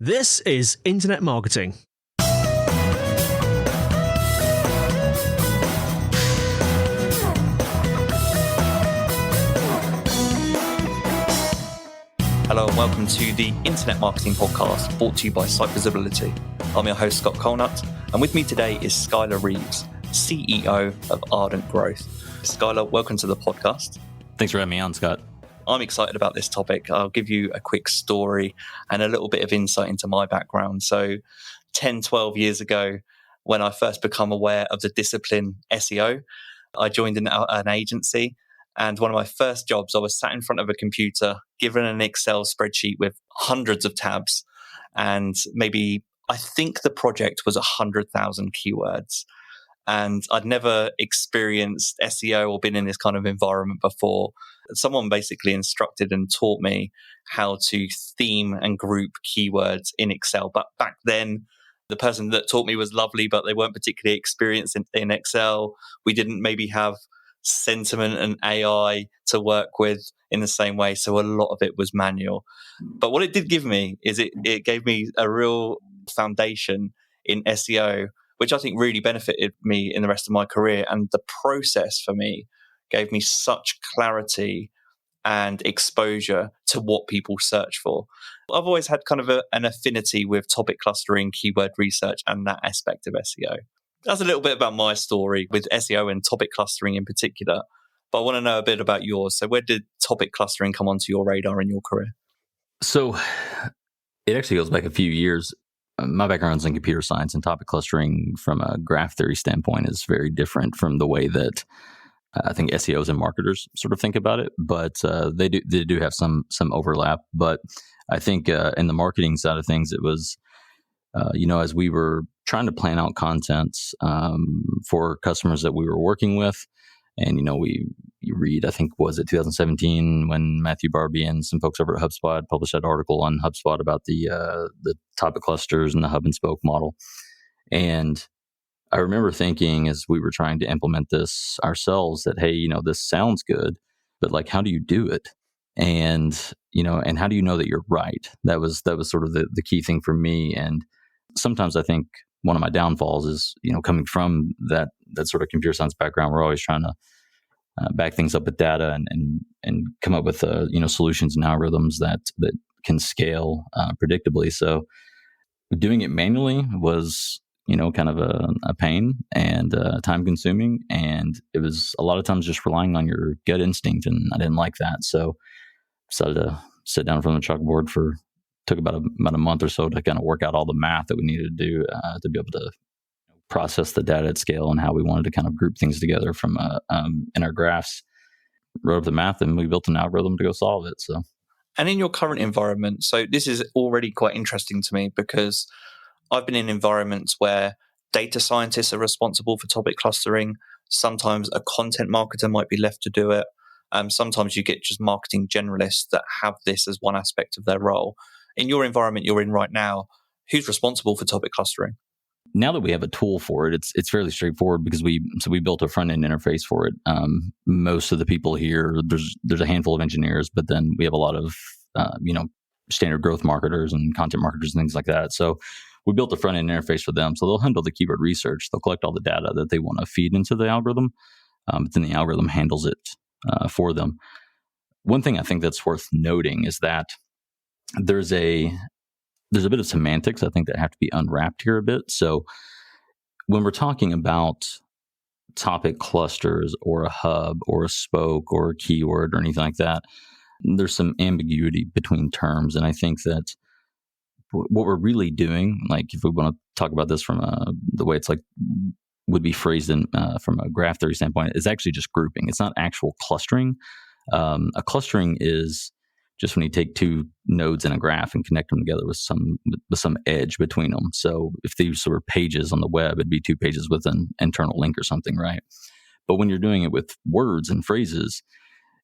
This is Internet Marketing. Hello and welcome to the Internet Marketing Podcast brought to you by SiteVisibility. I'm your host, Scott.colenutt, and with me today is Skyler Reeves, CEO of Ardent Growth. Skyler, welcome to the podcast. Thanks for having me on, Scott. I'm excited about this topic. I'll give you a quick story and a little bit of insight into my background. So 10, 12 years ago, when I first became aware of the discipline SEO, I joined an agency. And one of my first jobs, I was sat in front of a computer, given an Excel spreadsheet with hundreds of tabs. And I think the project was 100,000 keywords. And I'd never experienced SEO or been in this kind of environment before. Someone basically instructed and taught me how to theme and group keywords in Excel. But back then, the person that taught me was lovely, but they weren't particularly experienced in Excel. We didn't maybe have sentiment and AI to work with in the same way. So a lot of it was manual. But what it did give me is it gave me a real foundation in SEO, which I think really benefited me in the rest of my career. And the process for me gave me such clarity and exposure to what people search for. I've always had kind of an affinity with topic clustering, keyword research, and that aspect of SEO. That's a little bit about my story with SEO and topic clustering in particular. But I want to know a bit about yours. So where did topic clustering come onto your radar in your career? So it actually goes back a few years. My background's in computer science, and topic clustering from a graph theory standpoint is very different from the way that I think SEOs and marketers sort of think about it. But they do have some overlap. But I think in the marketing side of things, it was as we were trying to plan out content for customers that we were working with. And, you read, I think, was it 2017 when Matthew Barbie and some folks over at HubSpot published that article on HubSpot about the topic clusters and the hub and spoke model. And I remember thinking as we were trying to implement this ourselves that, hey, this sounds good, but like, how do you do it? And, and how do you know that you're right? That was sort of the key thing for me. And sometimes I think one of my downfalls is, coming from that sort of computer science background, we're always trying to back things up with data and come up with solutions and algorithms that can scale predictably. So doing it manually was kind of a pain and time consuming, and it was a lot of times just relying on your gut instinct, and I didn't like that. So decided to sit down from the chalkboard took about a month or so to kind of work out all the math that we needed to do to be able to process the data at scale and how we wanted to kind of group things together from in our graphs. Wrote up the math and we built an algorithm to go solve it. So, and in your current environment, so this is already quite interesting to me because I've been in environments where data scientists are responsible for topic clustering. Sometimes a content marketer might be left to do it. Sometimes you get just marketing generalists that have this as one aspect of their role. In your environment you're in right now, who's responsible for topic clustering? Now that we have a tool for it, it's fairly straightforward because we built a front end interface for it. Most of the people here, there's a handful of engineers, but then we have a lot of standard growth marketers and content marketers and things like that. So we built a front end interface for them. So they'll handle the keyword research. They'll collect all the data that they want to feed into the algorithm, but then the algorithm handles it for them. One thing I think that's worth noting is that there's a bit of semantics, I think, that have to be unwrapped here a bit. So when we're talking about topic clusters or a hub or a spoke or a keyword or anything like that, there's some ambiguity between terms. And I think that what we're really doing, like if we want to talk about this from the way it's like would be phrased in from a graph theory standpoint, is actually just grouping. It's not actual clustering. A clustering is just when you take two nodes in a graph and connect them together with some edge between them. So if these were pages on the web, it'd be two pages with an internal link or something, right? But when you're doing it with words and phrases,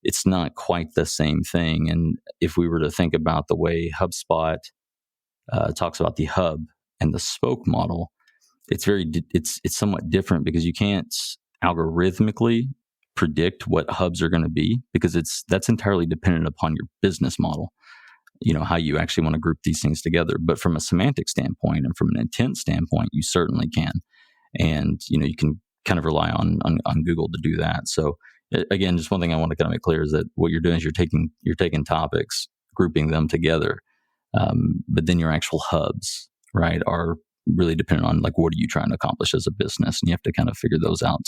it's not quite the same thing. And if we were to think about the way HubSpot talks about the hub and the spoke model, it's somewhat different because you can't algorithmically predict what hubs are going to be because that's entirely dependent upon your business model. how you actually want to group these things together. But from a semantic standpoint and from an intent standpoint, you certainly can. And, you can kind of rely on Google to do that. So again, just one thing I want to kind of make clear is that what you're doing is you're taking topics, grouping them together. But then your actual hubs, right, are really dependent on like, what are you trying to accomplish as a business? And you have to kind of figure those out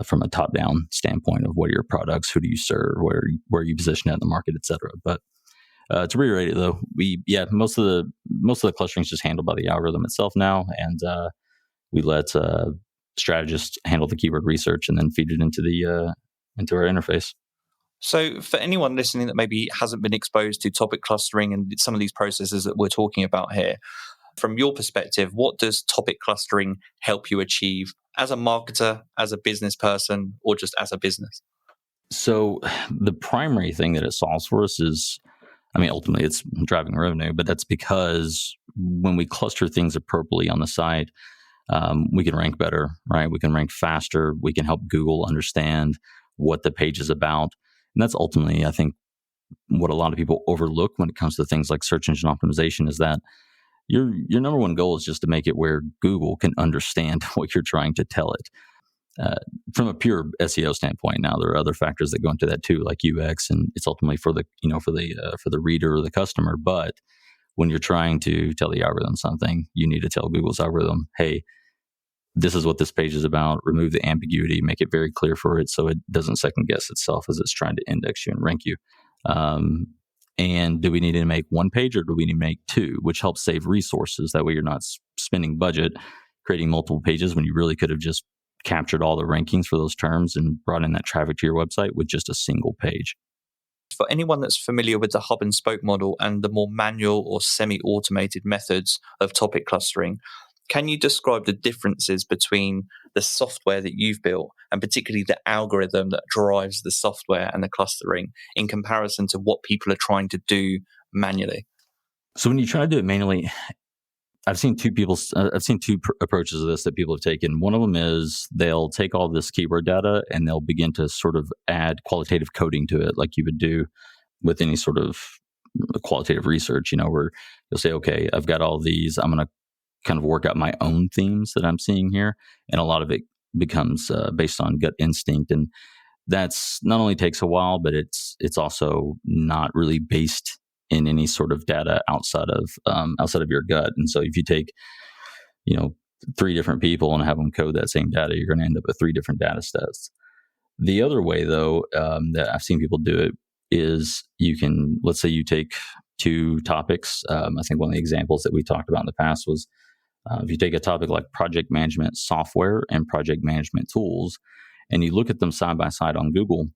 from a top-down standpoint of what are your products, who do you serve, where are you positioned at in the market, et cetera. But to reiterate it though, most of the clustering is just handled by the algorithm itself now, and we let strategists handle the keyword research and then feed it into our interface. So for anyone listening that maybe hasn't been exposed to topic clustering and some of these processes that we're talking about here, from your perspective, what does topic clustering help you achieve as a marketer, as a business person, or just as a business? So the primary thing that it solves for us is, ultimately it's driving revenue, but that's because when we cluster things appropriately on the site, we can rank better, right? We can rank faster. We can help Google understand what the page is about. And that's ultimately, I think, what a lot of people overlook when it comes to things like search engine optimization is that your number one goal is just to make it where Google can understand what you're trying to tell it. From a pure SEO standpoint, now there are other factors that go into that too, like UX, and it's ultimately for the reader or the customer. But when you're trying to tell the algorithm something, you need to tell Google's algorithm, hey, this is what this page is about. Remove the ambiguity, make it very clear for it so it doesn't second guess itself as it's trying to index you and rank you. And do we need to make one page or do we need to make two, which helps save resources? That way you're not spending budget creating multiple pages when you really could have just captured all the rankings for those terms and brought in that traffic to your website with just a single page. For anyone that's familiar with the hub and spoke model and the more manual or semi-automated methods of topic clustering, can you describe the differences between the software that you've built and particularly the algorithm that drives the software and the clustering in comparison to what people are trying to do manually? So when you try to do it manually, I've seen two approaches to this that people have taken. One of them is they'll take all this keyword data and they'll begin to sort of add qualitative coding to it, like you would do with any sort of qualitative research, where you'll say, okay, I've got all these, I'm going to kind of work out my own themes that I'm seeing here. And a lot of it becomes based on gut instinct. And that's not only takes a while, but it's also not really based in any sort of data outside of your gut. And so if you take, 3 different people and have them code that same data, you're going to end up with 3 different data sets. The other way, though, that I've seen people do it is let's say you take 2 topics. I think one of the examples that we talked about in the past was if you take a topic like project management software and project management tools, and you look at them side by side on Google,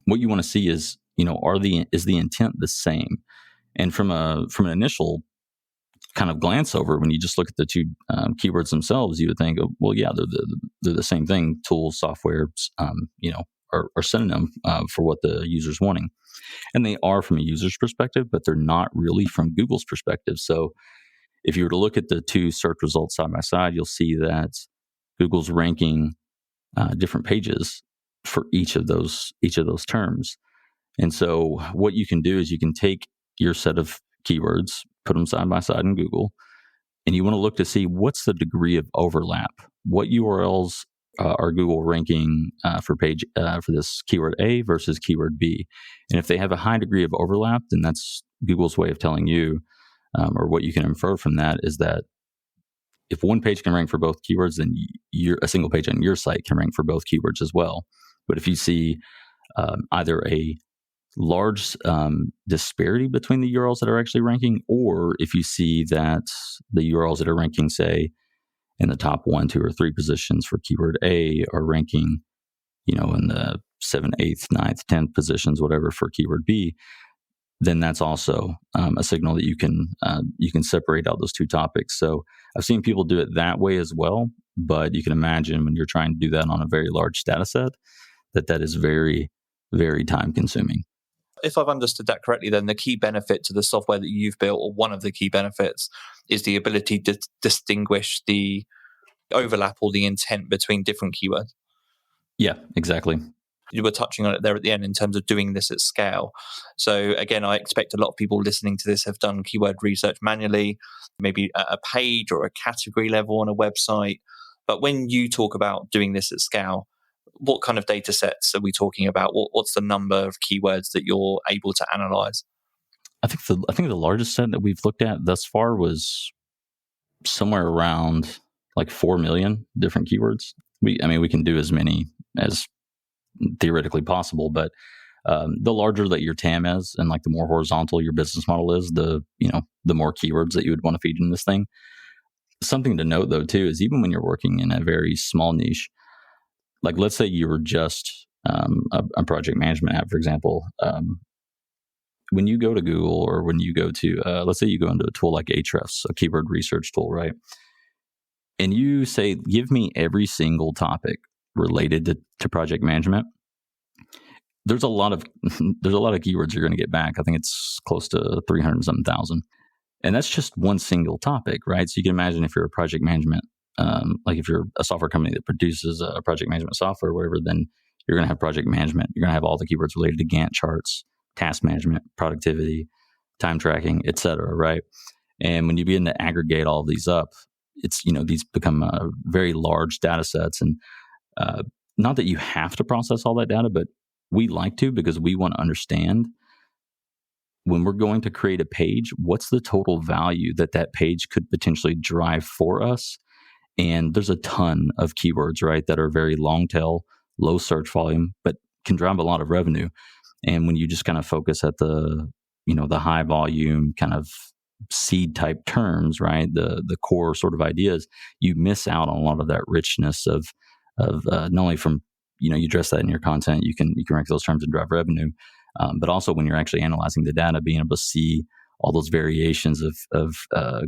what you want to see is, is the intent the same? And from an initial kind of glance over, when you just look at the 2 keywords themselves, you would think, well, yeah, they're the same thing. Tools, software, are synonym for what the user's wanting. And they are from a user's perspective, but they're not really from Google's perspective. So if you were to look at the 2 search results side by side, you'll see that Google's ranking different pages for each of those terms. And so what you can do is you can take your set of keywords, put them side by side in Google, and you want to look to see what's the degree of overlap. What URLs are Google ranking for this keyword A versus keyword B? And if they have a high degree of overlap, then that's Google's way of telling you, or what you can infer from that is that if one page can rank for both keywords, then a single page on your site can rank for both keywords as well. But if you see either a large disparity between the URLs that are actually ranking, or if you see that the URLs that are ranking, say, in the top 1, 2, or 3 positions for keyword A are ranking, in the 7th, 8th, 9th, 10th positions, whatever, for keyword B, then that's also a signal that you can separate out those 2 topics. So I've seen people do it that way as well, but you can imagine when you're trying to do that on a very large data set, that is very, very time consuming. If I've understood that correctly, then the key benefit to the software that you've built, or one of the key benefits, is the ability to distinguish the overlap or the intent between different keywords. Yeah, exactly. You were touching on it there at the end in terms of doing this at scale. So again, I expect a lot of people listening to this have done keyword research manually, maybe at a page or a category level on a website. But when you talk about doing this at scale, what kind of data sets are we talking about? What's the number of keywords that you're able to analyze? I think the largest set that we've looked at thus far was somewhere around like 4 million different keywords. We can do as many as theoretically possible, but the larger that your TAM is and like the more horizontal your business model is, the more keywords that you would want to feed in this thing. Something to note though too is even when you're working in a very small niche, like let's say you were just a project management app, for example. When you go to Google or when you go to, let's say you go into a tool like Ahrefs, a keyword research tool, right? And you say, give me every single topic related to project management. There's a lot of keywords you're going to get back. I think it's close to 300-something thousand. And that's just one single topic, right? So you can imagine if you're a project management, like if you're a software company that produces a project management software or whatever, then you're going to have project management. You're going to have all the keywords related to Gantt charts, task management, productivity, time tracking, et cetera, right? And when you begin to aggregate all of these up, it's, these become very large data sets. And not that you have to process all that data, but we like to, because we want to understand when we're going to create a page, what's the total value that page could potentially drive for us. And there's a ton of keywords, right, that are very long tail, low search volume, but can drive a lot of revenue. And when you just kind of focus at the high volume kind of seed type terms, right, the core sort of ideas, you miss out on a lot of that richness of not only from, you address that in your content, you can rank those terms and drive revenue, but also when you're actually analyzing the data, being able to see all those variations of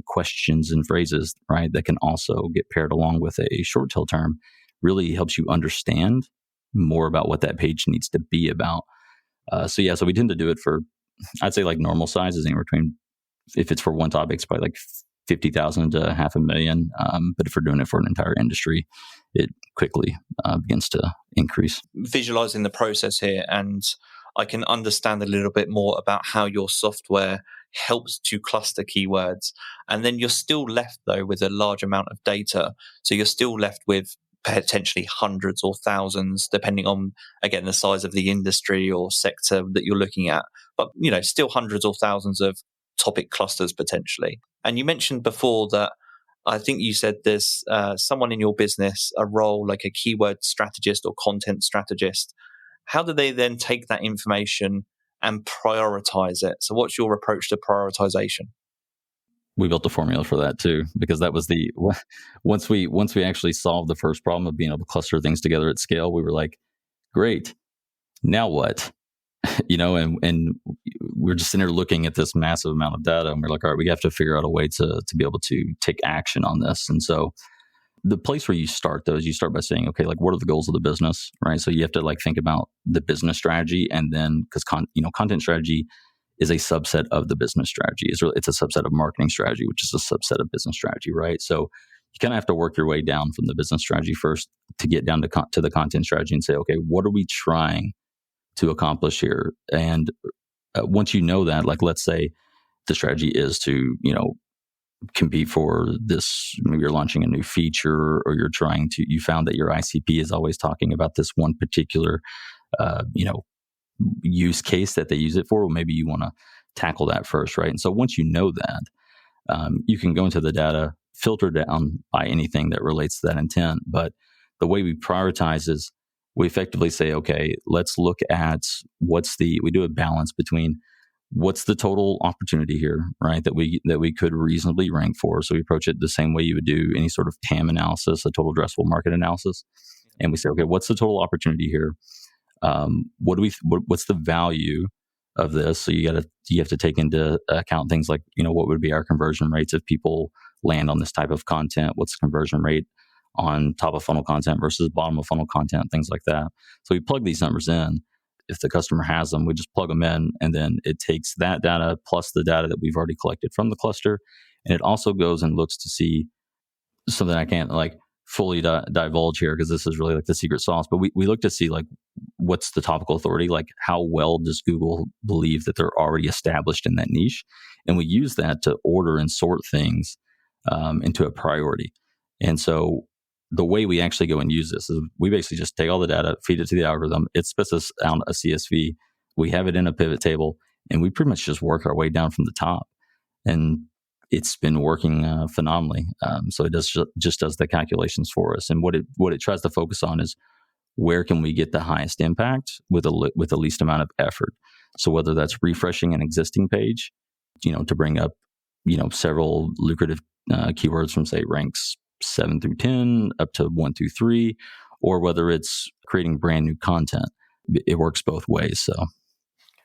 questions and phrases, right, that can also get paired along with a short tail term, really helps you understand more about what that page needs to be about. So we tend to do it for, I'd say like normal size is anywhere between, if it's for one topic, it's probably like 50,000 to 500,000. But if we're doing it for an entire industry, it quickly begins to increase. Visualizing the process here, and I can understand a little bit more about how your software helps to cluster keywords. And then you're still left though with a large amount of data. So you're still left with potentially hundreds or thousands, depending on, again, the size of the industry or sector that you're looking at. But, still hundreds or thousands of topic clusters potentially. And you mentioned before that, I think you said there's someone in your business, a role like a keyword strategist or content strategist. How do they then take that information and prioritize it? So what's your approach to prioritization? We built a formula for that too, because that was once we actually solved the first problem of being able to cluster things together at scale, we were like, great, now what? And we're just sitting there looking at this massive amount of data, and we're like, all right, we have to figure out a way to be able to take action on this. And so the place where you start though is you start by saying, okay, like what are the goals of the business, right? So you have to like think about the business strategy, and then because content strategy is a subset of the business strategy. It's a subset of marketing strategy, which is a subset of business strategy, right? So you kind of have to work your way down from the business strategy first to get down to the content strategy and say, okay, what are we trying to accomplish here? And once you know that, like let's say the strategy is to, compete for this, maybe you're launching a new feature, or you found that your ICP is always talking about this one particular, use case that they use it for. Well, maybe you want to tackle that first, right? And so once you know that, you can go into the data, filter down by anything that relates to that intent. But the way we prioritize is we effectively say, okay, let's look at we do a balance between what's the total opportunity here, right? That we could reasonably rank for. So we approach it the same way you would do any sort of TAM analysis, a total addressable market analysis. And we say, okay, what's the total opportunity here? What's the value of this? So you have to take into account things like, what would be our conversion rates if people land on this type of content? What's the conversion rate on top of funnel content versus bottom of funnel content, things like that. So we plug these numbers in. If the customer has them, we just plug them in, and then it takes that data plus the data that we've already collected from the cluster. And it also goes and looks to see something I can't like fully divulge here, because this is really like the secret sauce, but we look to see like what's the topical authority? Like, how well does Google believe that they're already established in that niche? And we use that to order and sort things into a priority. And so the way we actually go and use this is we basically just take all the data, feed it to the algorithm. It spits us out a CSV. We have it in a pivot table, and we pretty much just work our way down from the top. And it's been working phenomenally. So it just does the calculations for us. And what it tries to focus on is where can we get the highest impact with the least amount of effort. So whether that's refreshing an existing page, to bring up, several lucrative keywords from, say, ranks 7 through 10 up to 1 through 3, or whether it's creating brand new content. It works both ways.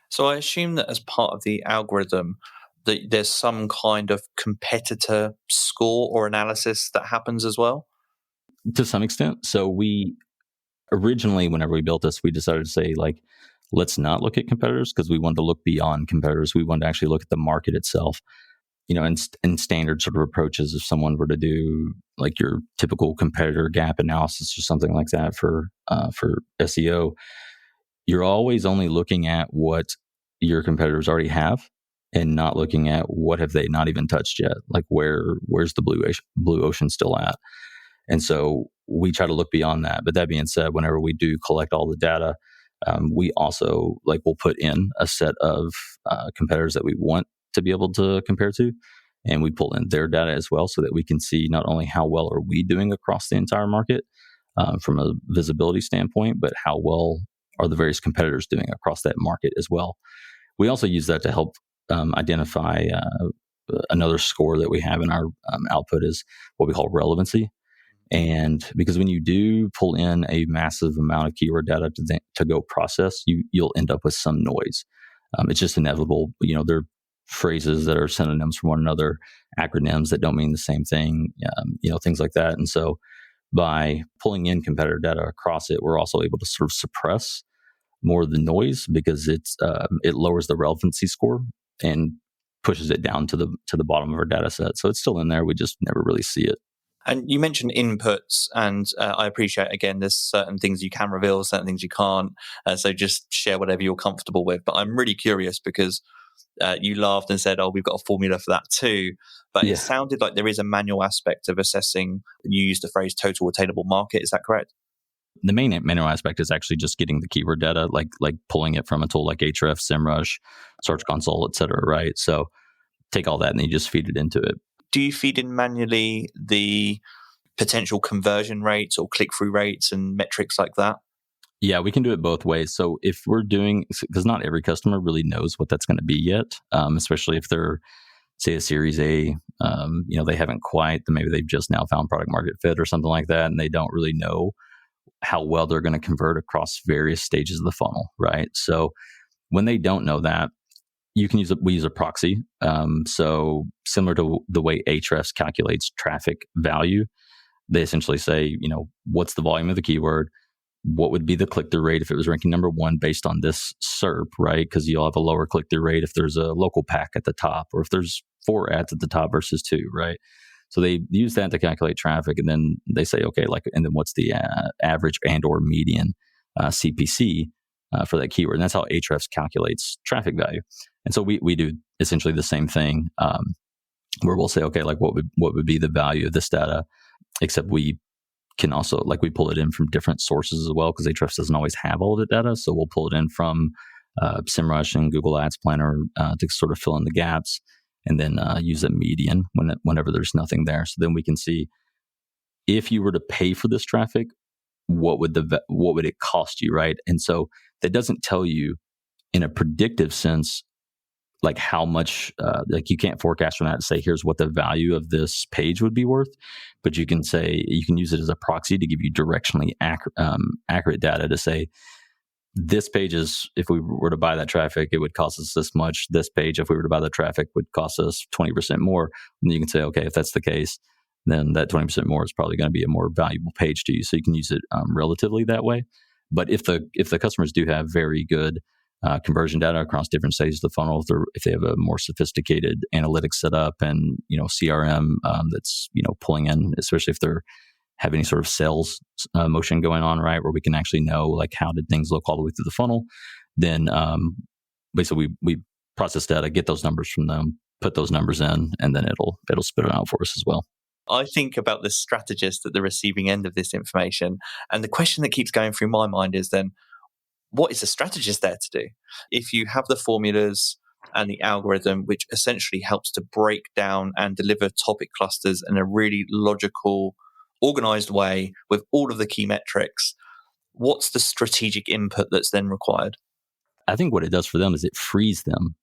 So I assume that as part of the algorithm, that there's some kind of competitor score or analysis that happens as well? To some extent. So we originally, whenever we built this, we decided to say, like, let's not look at competitors, because we wanted to look beyond competitors. We wanted to actually look at the market itself. And standard sort of approaches, if someone were to do like your typical competitor gap analysis or something like that for SEO, you're always only looking at what your competitors already have and not looking at what have they not even touched yet. Like where's the blue ocean still at? And so we try to look beyond that. But that being said, whenever we do collect all the data, we also we'll put in a set of competitors that we want to be able to compare to, and we pull in their data as well, so that we can see not only how well are we doing across the entire market from a visibility standpoint, but how well are the various competitors doing across that market as well. We also use that to help identify another score that we have in our output is what we call relevancy. And because when you do pull in a massive amount of keyword data to go process, you'll end up with some noise. It's just inevitable. There phrases that are synonyms for one another, acronyms that don't mean the same thing, things like that. And so by pulling in competitor data across it, we're also able to sort of suppress more of the noise, because it lowers the relevancy score and pushes it down to the bottom of our data set. So it's still in there. We just never really see it. And you mentioned inputs, and I appreciate, again, there's certain things you can reveal, certain things you can't. So just share whatever you're comfortable with. But I'm really curious because you laughed and said, "Oh, we've got a formula for that too." But It sounded like there is a manual aspect of assessing. You used the phrase total attainable market. Is that correct? The main manual aspect is actually just getting the keyword data, like pulling it from a tool like Ahrefs, SEMrush, Search Console, et cetera, right? So take all that and then you just feed it into it. Do you feed in manually the potential conversion rates or click-through rates and metrics like that? Yeah, we can do it both ways. So if we're doing, because not every customer really knows what that's going to be yet, especially if they're, say, a Series A, they haven't quite, maybe they've just now found product market fit or something like that, and they don't really know how well they're going to convert across various stages of the funnel, right? So when they don't know that, we use a proxy. So similar to the way Ahrefs calculates traffic value, they essentially say, what's the volume of the keyword? What would be the click-through rate if it was ranking number 1 based on this SERP, right? Because you'll have a lower click-through rate if there's a local pack at the top, or if there's 4 ads at the top versus 2, right? So they use that to calculate traffic, and then they say, okay, and then what's the average and or median CPC for that keyword? And that's how Ahrefs calculates traffic value. And so we do essentially the same thing, where we'll say, okay, what would be the value of this data? Except we can also, we pull it in from different sources as well, because Ahrefs doesn't always have all of the data. So we'll pull it in from SEMrush and Google Ads Planner to sort of fill in the gaps, and then use a median whenever there's nothing there. So then we can see, if you were to pay for this traffic, what would it cost you, right? And so that doesn't tell you in a predictive sense, how much, you can't forecast from that to say, here's what the value of this page would be worth. But you can use it as a proxy to give you directionally accurate data to say, this page is, if we were to buy that traffic, it would cost us this much. This page, if we were to buy the traffic, would cost us 20% more. And you can say, okay, if that's the case, then that 20% more is probably going to be a more valuable page to you. So you can use it relatively that way. But if the customers do have very good conversion data across different stages of the funnel, if they have a more sophisticated analytics setup and CRM that's pulling in, especially if they're have any sort of sales motion going on, right? Where we can actually know like how did things look all the way through the funnel. Then basically we process data, get those numbers from them, put those numbers in, and then it'll spit it out for us as well. I think about the strategist at the receiving end of this information. And the question that keeps going through my mind is then, what is the strategist there to do? If you have the formulas and the algorithm, which essentially helps to break down and deliver topic clusters in a really logical, organized way with all of the key metrics, what's the strategic input that's then required? I think what it does for them is it frees them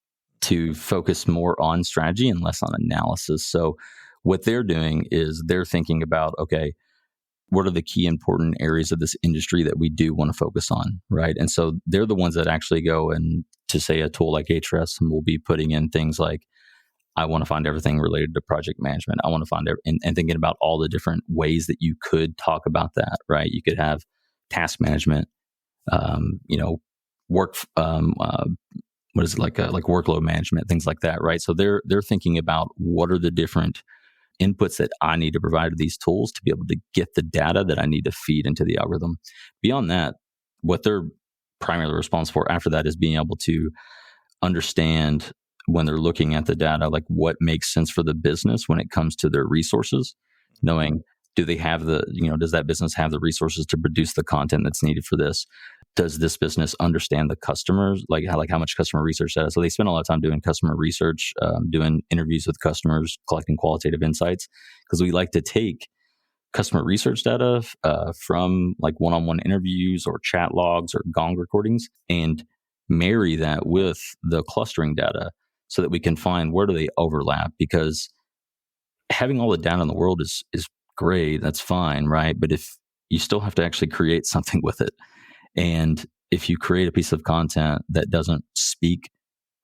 to focus more on strategy and less on analysis. So what they're doing is they're thinking about, okay, what are the key important areas of this industry that we do want to focus on, right? And so they're the ones that actually go and to say a tool like Ahrefs, and we'll be putting in things like, I want to find everything related to project management. I want to find and thinking about all the different ways that you could talk about that, right? You could have task management, work, what is it like workload management, things like that, right? So they're thinking about what are the different inputs that I need to provide to these tools to be able to get the data that I need to feed into the algorithm. Beyond that, what they're primarily responsible for after that is being able to understand when they're looking at the data, like what makes sense for the business when it comes to their resources, knowing do they have does that business have the resources to produce the content that's needed for this? Does this business understand the customers, like how much customer research data? So they spend a lot of time doing customer research, doing interviews with customers, collecting qualitative insights, because we like to take customer research data from like one-on-one interviews or chat logs or Gong recordings and marry that with the clustering data so that we can find where do they overlap, because having all the data in the world is great, that's fine, right? But if you still have to actually create something with it, and if you create a piece of content that doesn't speak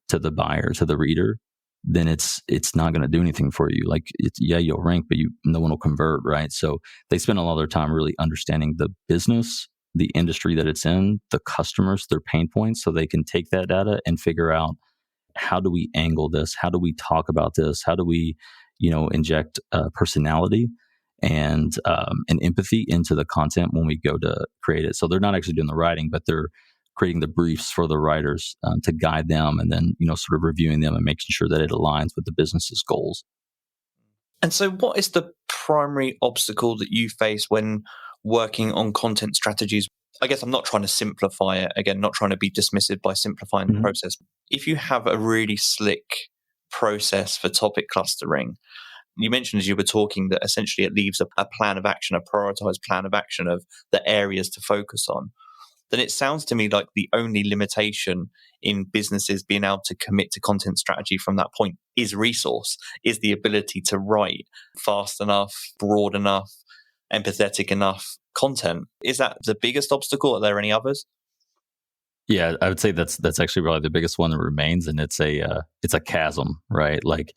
to the buyer, to the reader, then it's not going to do anything for you. Like, you'll rank, but no one will convert, right? So they spend a lot of their time really understanding the business, the industry that it's in, the customers, their pain points, so they can take that data and figure out, how do we angle this? How do we talk about this? How do we, inject personality and empathy into the content when we go to create it? So they're not actually doing the writing, but they're creating the briefs for the writers to guide them, and then sort of reviewing them and making sure that it aligns with the business's goals. And so what is the primary obstacle that you face when working on content strategies? I guess I'm not trying to simplify it, again, not trying to be dismissive by simplifying the process. If you have a really slick process for topic clustering, you mentioned as you were talking that essentially it leaves a plan of action, a prioritized plan of action of the areas to focus on, then it sounds to me like the only limitation in businesses being able to commit to content strategy from that point is resource, is the ability to write fast enough, broad enough, empathetic enough content. Is that the biggest obstacle? Are there any others? Yeah, I would say that's actually probably the biggest one that remains, and it's a chasm, right? Like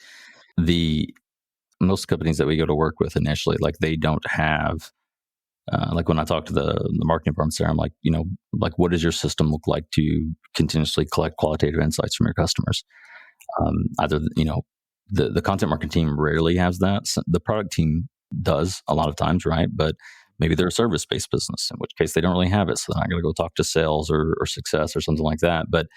most companies that we go to work with initially, like they don't have, like when I talk to the marketing departments there, I'm like, like what does your system look like to continuously collect qualitative insights from your customers? Either the content marketing team rarely has that. So the product team does a lot of times, right? But maybe they're a service-based business, in which case they don't really have it. So they're not going to go talk to sales or success or something like that. But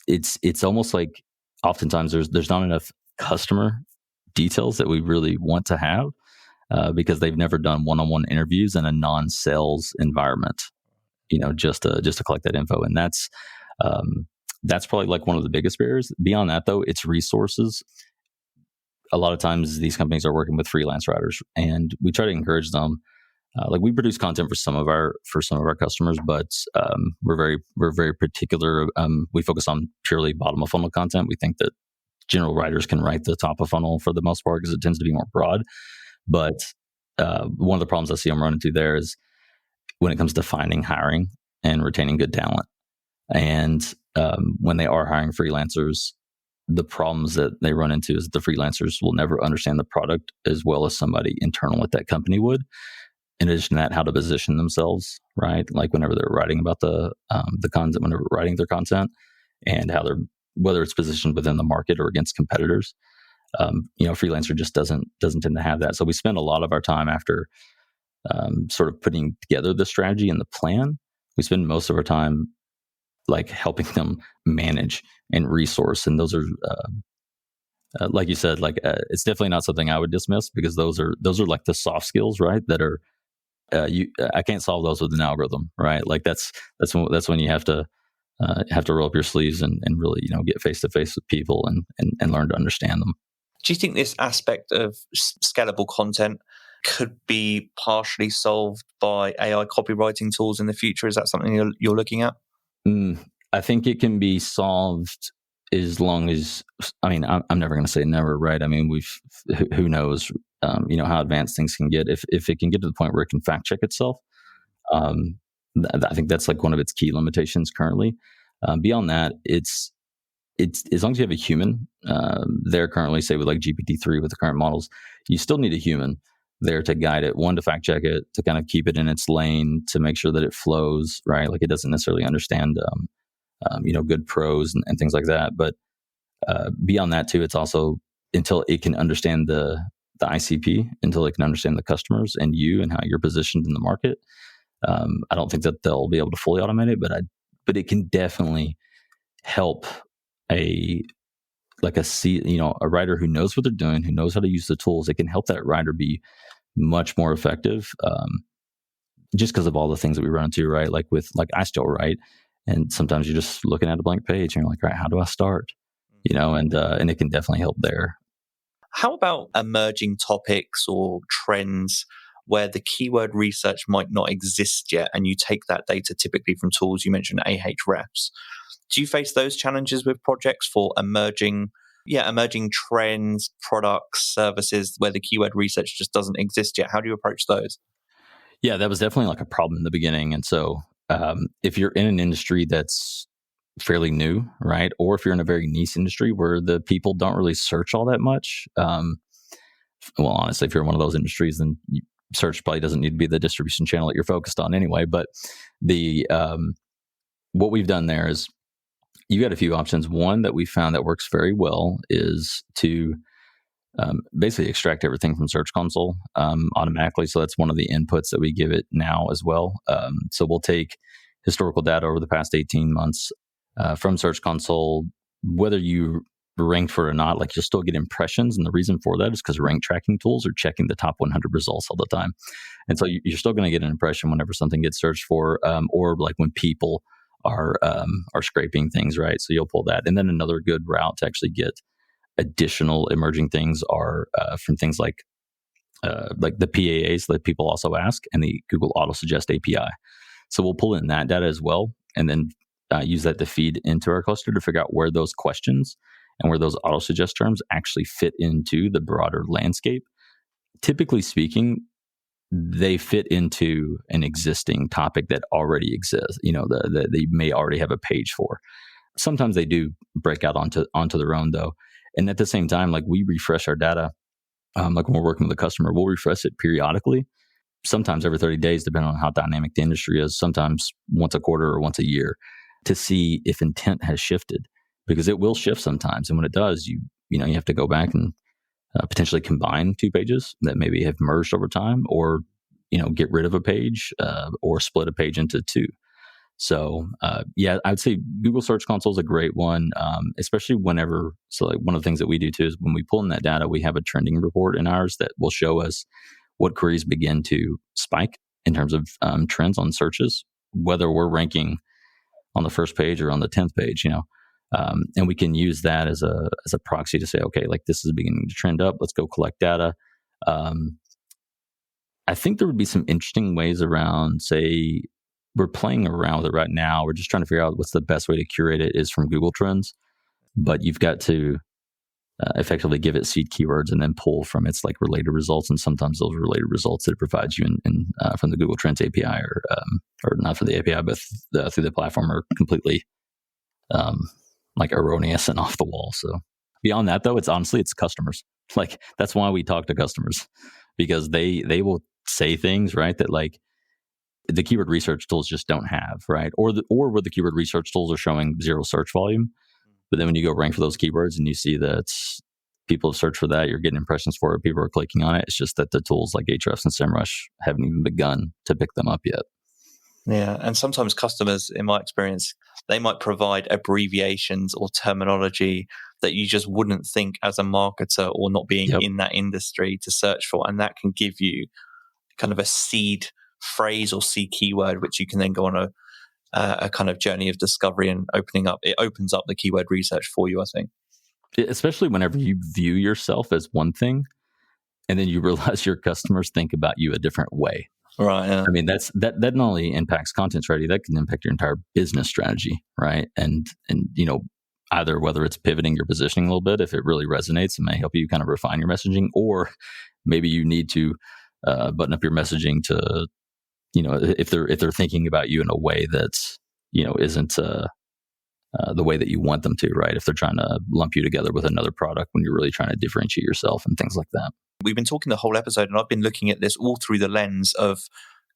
it's almost like oftentimes there's not enough customer details that we really want to have because they've never done one-on-one interviews in a non-sales environment, just to collect that info. And that's probably like one of the biggest barriers. Beyond that, though, it's resources. A lot of times these companies are working with freelance writers, and we try to encourage them. Like we produce content for some of our customers, but we're very particular. We focus on purely bottom of funnel content. We think that general writers can write the top of funnel for the most part because it tends to be more broad. But one of the problems I see them run into there is when it comes to finding, hiring, and retaining good talent. And when they are hiring freelancers, the problems that they run into is the freelancers will never understand the product as well as somebody internal at that company would. In addition to that, how to position themselves, right? Like whenever they're writing about the content, whenever writing their content, and how whether it's positioned within the market or against competitors. Freelancer just doesn't tend to have that. So we spend a lot of our time after sort of putting together the strategy and the plan. We spend most of our time like helping them manage and resource. And those are, like you said, like it's definitely not something I would dismiss, because those are like the soft skills, right? That are I can't solve those with an algorithm, right? Like that's when you have to roll up your sleeves and really get face to face with people and learn to understand them. Do you think this aspect of scalable content could be partially solved by AI copywriting tools in the future? Is that something you're looking at? I think it can be solved as long as, I mean, I'm never going to say never, right? I mean, who knows, how advanced things can get. If it can get to the point where it can fact check itself, I think that's like one of its key limitations currently. Beyond that, it's as long as you have a human there currently, say with like GPT-3 with the current models, you still need a human there to guide it, one, to fact check it, to kind of keep it in its lane, to make sure that it flows, right? Like it doesn't necessarily understand, good prose and things like that. But beyond that too, it's also until it can understand the ICP, until it can understand the customers and you and how you're positioned in the market. I don't think that they'll be able to fully automate it, but it can definitely help a writer who knows what they're doing, who knows how to use the tools. It can help that writer be much more effective, just because of all the things that we run into, right? Like I still write, and sometimes you're just looking at a blank page and you're like, right, how do I start? And it can definitely help there. How about emerging topics or trends where the keyword research might not exist yet, and you take that data typically from tools? You mentioned Ahrefs. Do you face those challenges with projects for emerging trends, products, services where the keyword research just doesn't exist yet? How do you approach those? Yeah, that was definitely like a problem in the beginning. And so if you're in an industry that's fairly new, right? Or if you're in a very niche industry where the people don't really search all that much, well, honestly, if you're in one of those industries, then search probably doesn't need to be the distribution channel that you're focused on anyway. But what we've done there is you got a few options. One that we found that works very well is to basically extract everything from Search Console automatically. So that's one of the inputs that we give it now as well. So we'll take historical data over the past 18 months from Search Console, whether you ranked for it or not, like you'll still get impressions. And the reason for that is because rank tracking tools are checking the top 100 results all the time. And so you're still going to get an impression whenever something gets searched for, or like when people are scraping things, right? So you'll pull that. And then another good route to actually get additional emerging things are from things like the PAAs that people also ask, and the Google Auto Suggest API. So we'll pull in that data as well, and then use that to feed into our cluster to figure out where those questions and where those auto suggest terms actually fit into the broader landscape. Typically speaking, they fit into an existing topic that already exists, that they may already have a page for. Sometimes they do break out onto their own though. And at the same time, like we refresh our data, like when we're working with a customer, we'll refresh it periodically, sometimes every 30 days, depending on how dynamic the industry is, sometimes once a quarter or once a year, to see if intent has shifted, because it will shift sometimes. And when it does, you have to go back and potentially combine two pages that maybe have merged over time, or, get rid of a page or split a page into two. So, I'd say Google Search Console is a great one, especially so like one of the things that we do too is when we pull in that data, we have a trending report in ours that will show us what queries begin to spike in terms of trends on searches, whether we're ranking on the first page or on the 10th page, and we can use that as a proxy to say, okay, like this is beginning to trend up. Let's go collect data. I think there would be some interesting ways around, say, we're playing around with it right now. We're just trying to figure out what's the best way to curate it is from Google Trends, but you've got to effectively give it seed keywords and then pull from its like related results. And sometimes those related results that it provides you in from the Google Trends API or not for the API, but through the platform are completely like erroneous and off the wall. So beyond that though, it's customers. Like that's why we talk to customers, because they will say things, right, that like the keyword research tools just don't have, right? Or where the keyword research tools are showing zero search volume. But then when you go rank for those keywords and you see that people have searched for that. You're getting impressions for it. People are clicking on it. It's just that the tools like Ahrefs and SEMrush haven't even begun to pick them up yet. Yeah, and sometimes customers, in my experience, they might provide abbreviations or terminology that you just wouldn't think as a marketer or not being in that industry to search for. And that can give you kind of a seed phrase or seed keyword, which you can then go on a kind of journey of discovery and it opens up the keyword research for you, I think. Especially whenever you view yourself as one thing and then you realize your customers think about you a different way. Right. Yeah. I mean, that not only impacts content strategy, that can impact your entire business strategy, right? And either whether it's pivoting your positioning a little bit, if it really resonates, it may help you kind of refine your messaging, or maybe you need to button up your messaging to, if they're thinking about you in a way that's, isn't the way that you want them to, right? If they're trying to lump you together with another product when you're really trying to differentiate yourself and things like that. We've been talking the whole episode, and I've been looking at this all through the lens of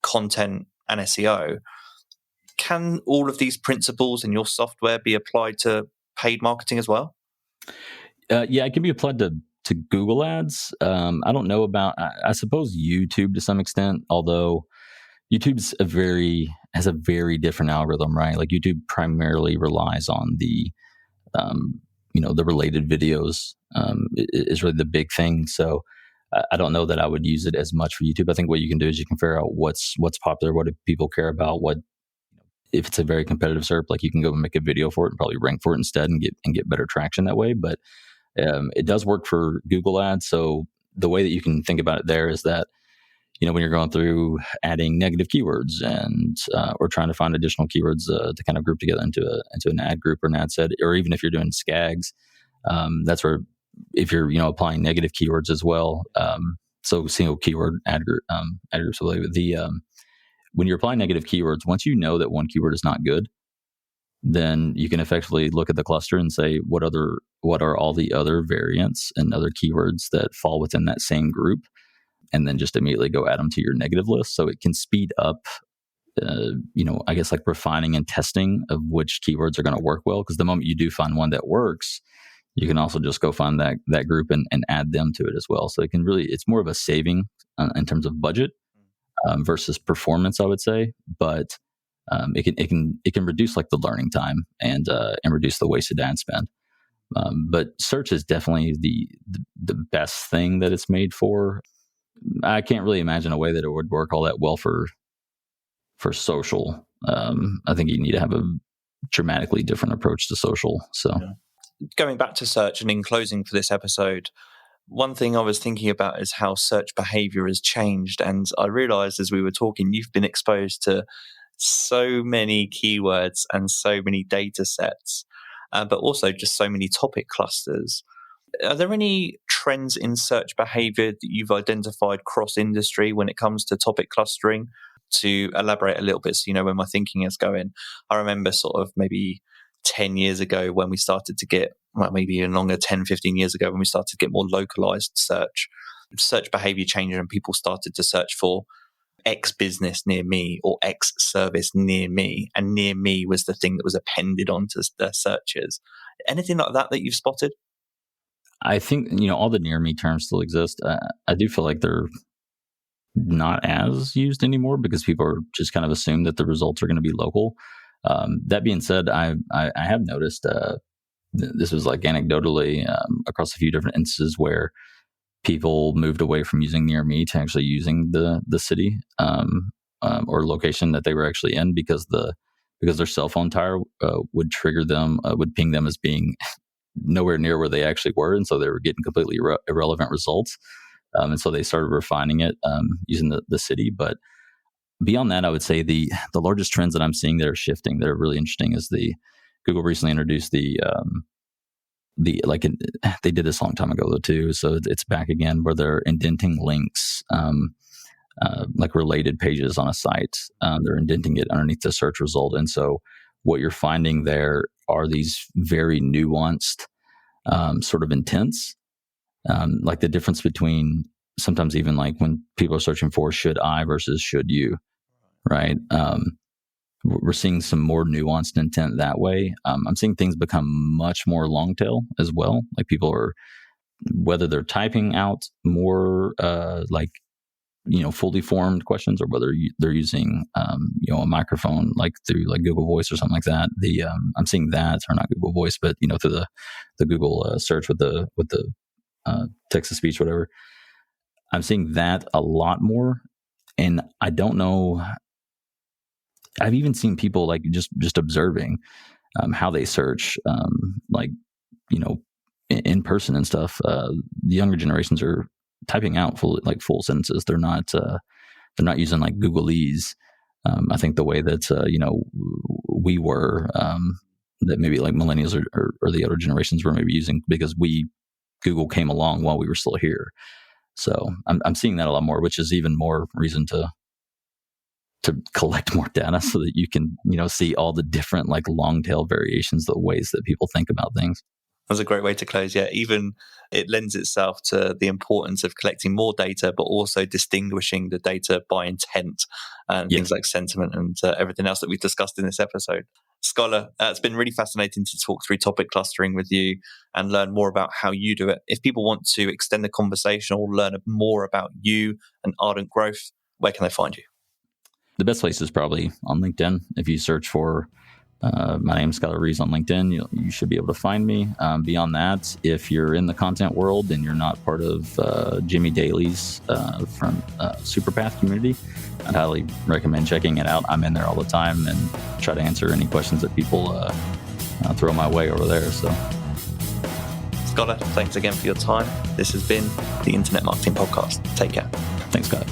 content and SEO. Can all of these principles in your software be applied to paid marketing as well? Yeah, it can be applied to Google Ads. I don't know about, I suppose YouTube to some extent, although YouTube's has a very different algorithm, right? Like YouTube primarily relies on the related videos is really the big thing. So I don't know that I would use it as much for YouTube. I think what you can do is you can figure out what's popular, what do people care about, if it's a very competitive SERP, like you can go and make a video for it and probably rank for it instead and get better traction that way. But it does work for Google Ads. So the way that you can think about it there is that, when you're going through adding negative keywords and or trying to find additional keywords to kind of group together into an ad group or an ad set, or even if you're doing SCAGs, that's where if you're applying negative keywords as well. So single keyword ad groups. When you're applying negative keywords, once you know that one keyword is not good, then you can effectively look at the cluster and say what are all the other variants and other keywords that fall within that same group, and then just immediately go add them to your negative list. So it can speed up, I guess like refining and testing of which keywords are going to work well. Because the moment you do find one that works, you can also just go find that group and add them to it as well. So it's more of a saving in terms of budget versus performance, I would say. But it can reduce like the learning time and reduce the wasted ad spend. But search is definitely the best thing that it's made for. I can't really imagine a way that it would work all that well for social. I think you need to have a dramatically different approach to social. So, going back to search and in closing for this episode, one thing I was thinking about is how search behavior has changed. And I realized as we were talking, you've been exposed to so many keywords and so many data sets, but also just so many topic clusters. Are there any trends in search behavior that you've identified cross-industry when it comes to topic clustering? To elaborate a little bit, so where my thinking is going. I remember sort of maybe 10 years ago when we started to get, maybe even longer, 10, 15 years ago when we started to get more localized search behavior changed, and people started to search for X business near me or X service near me. And near me was the thing that was appended onto the searches. Anything like that you've spotted? I think, all the near me terms still exist. I do feel like they're not as used anymore because people are just kind of assume that the results are going to be local. That being said, I have noticed this was like anecdotally across a few different instances where people moved away from using near me to actually using the city or location that they were actually in because their cell phone tower would trigger them, would ping them as being nowhere near where they actually were, and so they were getting completely irrelevant results. And so they started refining it using the city. But beyond that, I would say the largest trends that I'm seeing that are shifting that are really interesting is Google recently introduced they did this a long time ago though too. So it's back again where they're indenting links, like related pages on a site. They're indenting it underneath the search result. And so what you're finding there are these very nuanced sort of intents. Like the difference between sometimes even like when people are searching for should I versus should you, right? We're seeing some more nuanced intent that way. I'm seeing things become much more long tail as well. Like people are whether they're typing out more fully formed questions, or whether they're using a microphone like through like Google Voice or something like that. I'm seeing that, or not Google Voice, but through the Google search with the text to speech, whatever. I'm seeing that a lot more, and I don't know. I've even seen people like just observing how they search, in person and stuff. The younger generations are typing out full sentences. They're not using like Googleese. I think the way that we were, that maybe like millennials or the older generations were maybe using, because Google came along while we were still here. So I'm seeing that a lot more, which is even more reason to collect more data so that you can see all the different like long tail variations, the ways that people think about things. That's a great way to close. Yeah, even it lends itself to the importance of collecting more data, but also distinguishing the data by intent and things like sentiment and everything else that we've discussed in this episode. Skyler, it's been really fascinating to talk through topic clustering with you and learn more about how you do it. If people want to extend the conversation or learn more about you and Ardent Growth, where can they find you? The best place is probably on LinkedIn. If you search for my name's Skyler Reeves on LinkedIn, you should be able to find me. Beyond that, if you're in the content world and you're not part of Jimmy Daly's from Superpath community, I'd highly recommend checking it out. I'm in there all the time and try to answer any questions that people throw my way over there. So, Skyler, thanks again for your time. This has been the Internet Marketing Podcast. Take care. Thanks, Scott.